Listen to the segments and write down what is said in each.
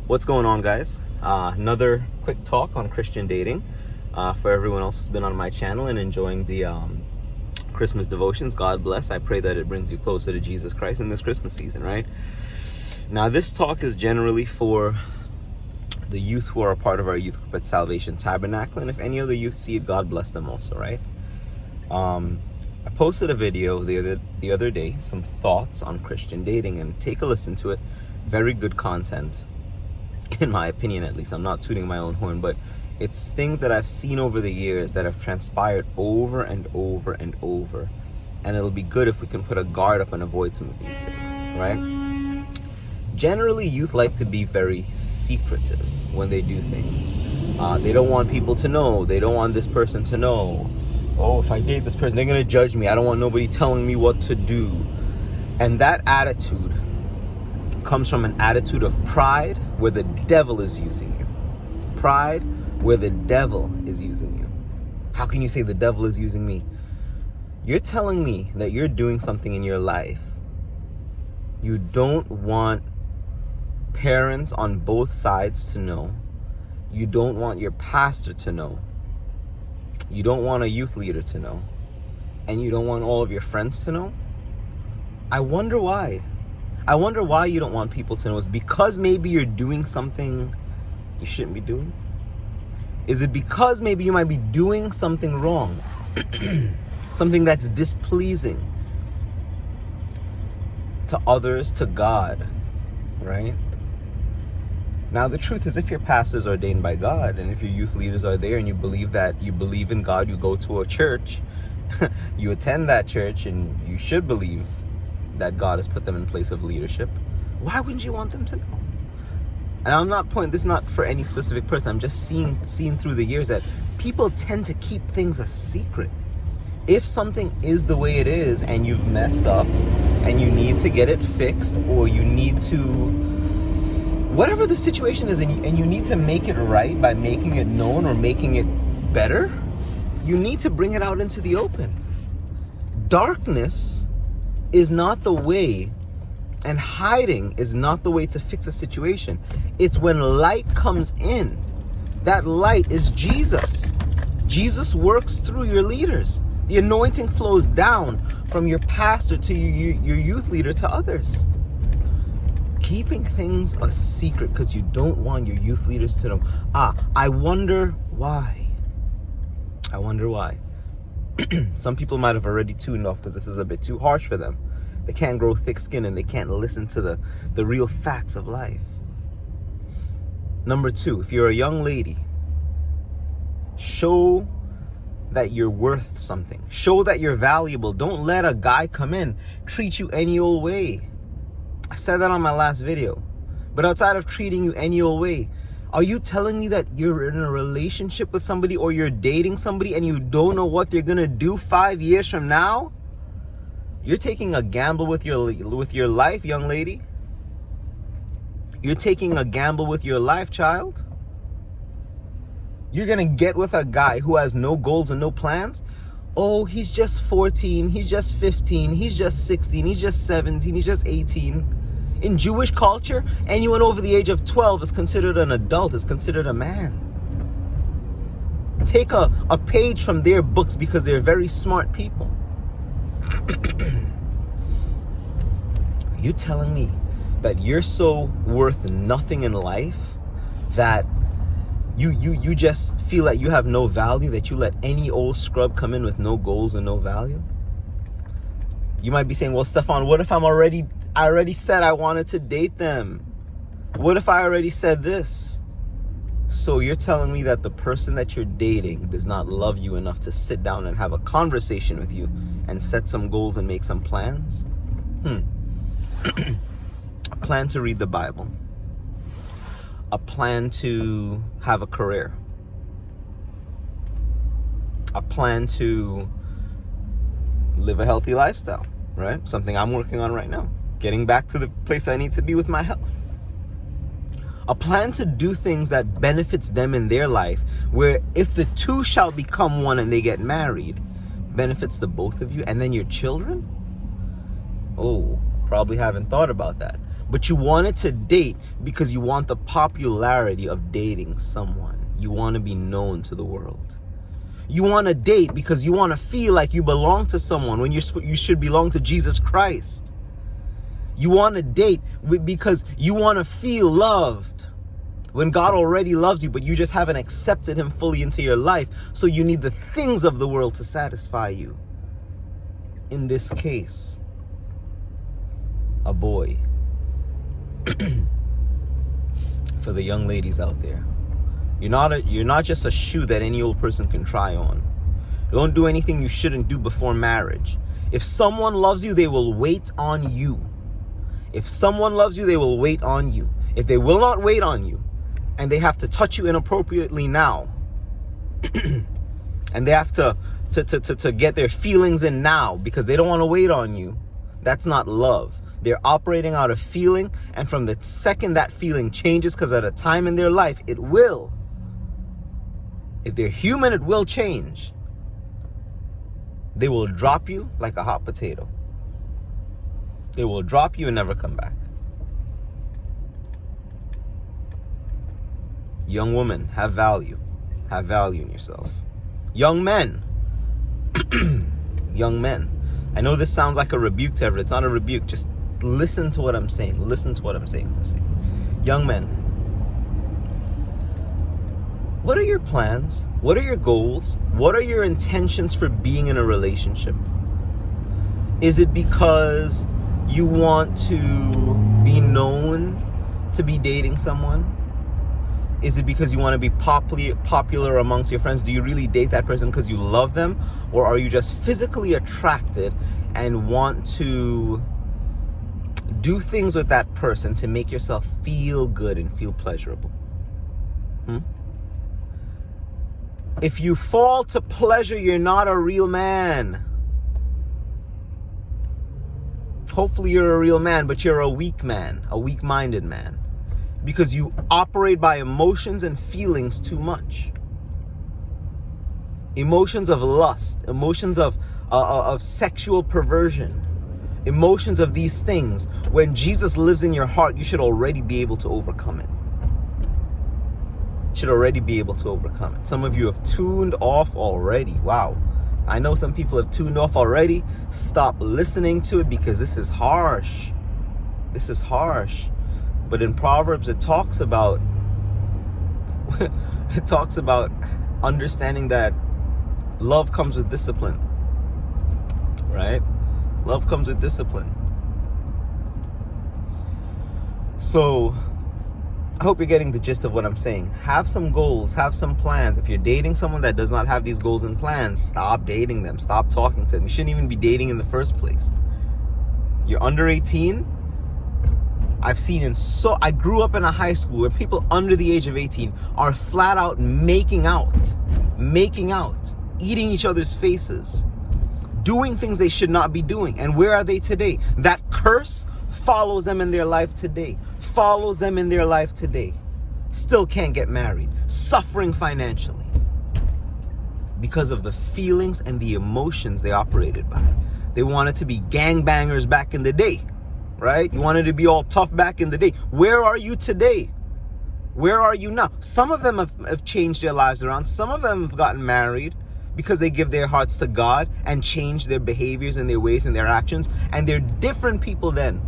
What's going on, guys? Another quick talk on Christian dating for everyone else who's been on my channel and enjoying the Christmas devotions. God bless. I pray that it brings you closer to Jesus Christ in this Christmas season, right? Now, this talk is generally for the youth who are a part of our youth group at Salvation Tabernacle, and if any other youth see it, God bless them also, right? I posted a video the other day, some thoughts on Christian dating, and take a listen to it. Very good content, in my opinion at least. I'm not tooting my own horn, but it's things that I've seen over the years that have transpired over and over and over, and it'll be good if we can put a guard up and avoid some of these things, right? Generally, youth like to be very secretive when they do things. They don't want people to know. They don't want this person to know. Oh, if I date this person, they're going to judge me. I don't want nobody telling me what to do. And that attitude comes from an attitude of pride where the devil is using you. Pride where the devil is using you. How can you say the devil is using me? You're telling me that you're doing something in your life you don't want parents on both sides to know. You don't want your pastor to know. You don't want a youth leader to know. And you don't want all of your friends to know. I wonder why. I wonder why you don't want people to know. Is it because maybe you're doing something you shouldn't be doing? Is it because maybe you might be doing something wrong? Something that's displeasing to others, to God, right? Now, the truth is, if your pastors are ordained by God, and if your youth leaders are there and you believe in God, you go to a church, you attend that church, and you should believe that God has put them in place of leadership, why wouldn't you want them to know? And I'm not pointing, this is not for any specific person, I'm just seeing through the years that people tend to keep things a secret. If something is the way it is and you've messed up and you need to get it fixed, or you need to, whatever the situation is, and you need to make it right by making it known or making it better, you need to bring it out into the open. Darkness is not the way, and hiding is not the way to fix a situation. It's when light comes in. That light is Jesus. Jesus works through your leaders. The anointing flows down from your pastor to your youth leader to others. Keeping things a secret because you don't want your youth leaders to know. I wonder why. I wonder why. Some people might have already tuned off because this is a bit too harsh for them. They can't grow thick skin and they can't listen to the real facts of life. Number 2, if you're a young lady, show that you're worth something. Show that you're valuable. Don't let a guy come in, treat you any old way. I said that on my last video. But outside of treating you any old way, are you telling me that you're in a relationship with somebody or you're dating somebody and you don't know what they're gonna do 5 years from now? You're taking a gamble with your life, young lady. You're taking a gamble with your life, child. You're gonna get with a guy who has no goals and no plans. Oh, he's just 14, he's just 15, he's just 16, he's just 17, he's just 18. In Jewish culture, anyone over the age of 12 is considered an adult, is considered a man. Take a page from their books because they're very smart people. Are you telling me that you're so worth nothing in life that you just feel like you have no value, that you let any old scrub come in with no goals and no value? You might be saying, well, Stefan, what if I already said I wanted to date them? What if I already said this? So you're telling me that the person that you're dating does not love you enough to sit down and have a conversation with you and set some goals and make some plans? A plan to read the Bible. A plan to have a career. A plan to live a healthy lifestyle, right? Something I'm working on right now. Getting back to the place I need to be with my health. A plan to do things that benefits them in their life, where if the two shall become one and they get married, benefits the both of you and then your children? Oh, probably haven't thought about that. But you wanted to date because you want the popularity of dating someone. You want to be known to the world. You want to date because you want to feel like you belong to someone when you should belong to Jesus Christ. You want to date because you want to feel loved when God already loves you, but you just haven't accepted him fully into your life. So you need the things of the world to satisfy you. In this case, a boy. For the young ladies out there, you're not just a shoe that any old person can try on. Don't do anything you shouldn't do before marriage. If someone loves you, they will wait on you. If someone loves you, they will wait on you. If they will not wait on you, and they have to touch you inappropriately now, and they have to get their feelings in now because they don't want to wait on you, that's not love. They're operating out of feeling, and from the second that feeling changes, because at a time in their life, it will. If they're human, it will change. They will drop you like a hot potato. They will drop you and never come back. Young women, have value. Have value in yourself. Young men. Young men. I know this sounds like a rebuke to everyone. It's not a rebuke. Just listen to what I'm saying. Listen to what I'm saying for a second. Young men. What are your plans? What are your goals? What are your intentions for being in a relationship? Is it because you want to be known to be dating someone? Is it because you want to be popular amongst your friends? Do you really date that person because you love them? Or are you just physically attracted and want to do things with that person to make yourself feel good and feel pleasurable? If you fall to pleasure, you're not a real man. Hopefully you're a real man, but you're a weak man, a weak-minded man. Because you operate by emotions and feelings too much. Emotions of lust, emotions of sexual perversion, emotions of these things. When Jesus lives in your heart, you should already be able to overcome it. Should already be able to overcome it. Some of you have tuned off already. Wow. I know some people have tuned off already. Stop listening to it because this is harsh. This is harsh. But in Proverbs it talks about understanding that love comes with discipline. Right? Love comes with discipline. So I hope you're getting the gist of what I'm saying. Have some goals, have some plans. If you're dating someone that does not have these goals and plans, stop dating them. Stop talking to them. You shouldn't even be dating in the first place. You're under 18. I grew up in a high school where people under the age of 18 are flat out making out, eating each other's faces, doing things they should not be doing. And where are they today? That curse follows them in their life today. Still can't get married, suffering financially because of the feelings and the emotions they operated by. They wanted to be gangbangers back in the day, right? You wanted to be all tough back in the day. Where are you today? Where are you now? Some of them have changed their lives around. Some of them have gotten married because they give their hearts to God and change their behaviors and their ways and their actions. And they're different people then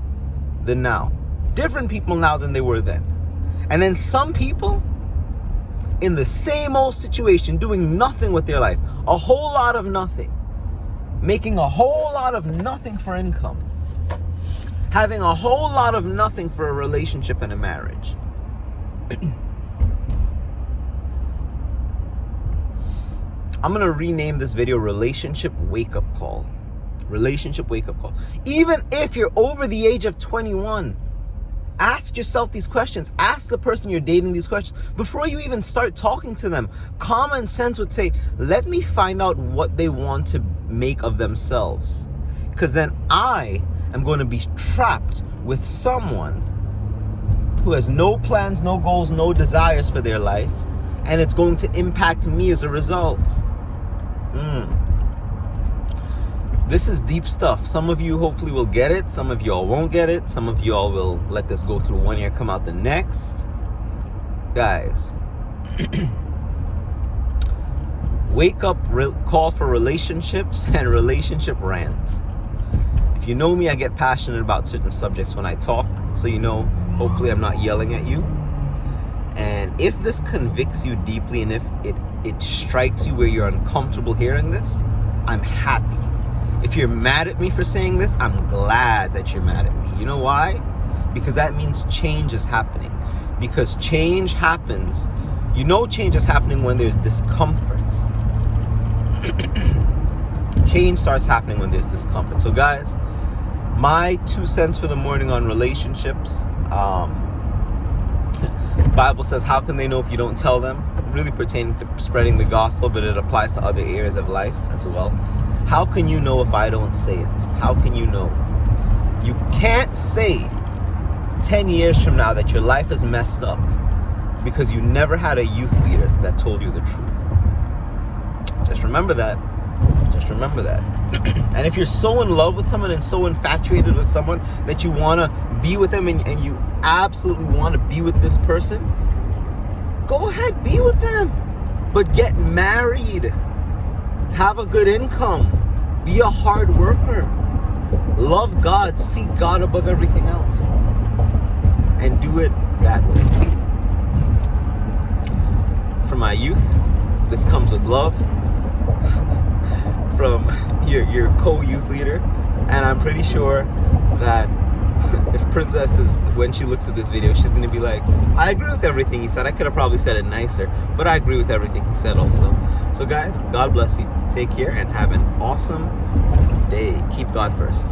than now. Different people now than they were then. And then some people in the same old situation, doing nothing with their life, a whole lot of nothing, making a whole lot of nothing for income, having a whole lot of nothing for a relationship and a marriage. I'm gonna rename this video Relationship Wake Up Call. Relationship Wake Up Call. Even if you're over the age of 21, ask yourself these questions. Ask the person you're dating these questions before you even start talking to them. Common sense would say, let me find out what they want to make of themselves, because then I am going to be trapped with someone who has no plans, no goals, no desires for their life, and it's going to impact me as a result. This is deep stuff. Some of you hopefully will get it. Some of y'all won't get it. Some of y'all will let this go through one ear, come out the next. Guys, wake up call for relationships and relationship rant. If you know me, I get passionate about certain subjects when I talk. So you know, hopefully I'm not yelling at you. And if this convicts you deeply, and if it strikes you where you're uncomfortable hearing this, I'm happy. If you're mad at me for saying this, I'm glad that you're mad at me. You know why? Because that means change is happening. Because change happens, you know change is happening when there's discomfort. Change starts happening when there's discomfort. So guys, my 2 cents for the morning on relationships. Bible says, how can they know if you don't tell them? Really pertaining to spreading the gospel, but it applies to other areas of life as well. How can you know if I don't say it? How can you know? You can't say 10 years from now that your life is messed up because you never had a youth leader that told you the truth. Just remember that. Just remember that. And if you're so in love with someone and so infatuated with someone that you want to be with them and you absolutely want to be with this person, go ahead, be with them. But get married. Have a good income. Be a hard worker. Love God. Seek God above everything else. And do it that way. For my youth, this comes with love from your co-youth leader. And I'm pretty sure that if Princess is, when she looks at this video, she's going to be like, I agree with everything he said. I could have probably said it nicer, but I agree with everything he said also. So guys, God bless you. Take care and have an awesome day. Keep God first.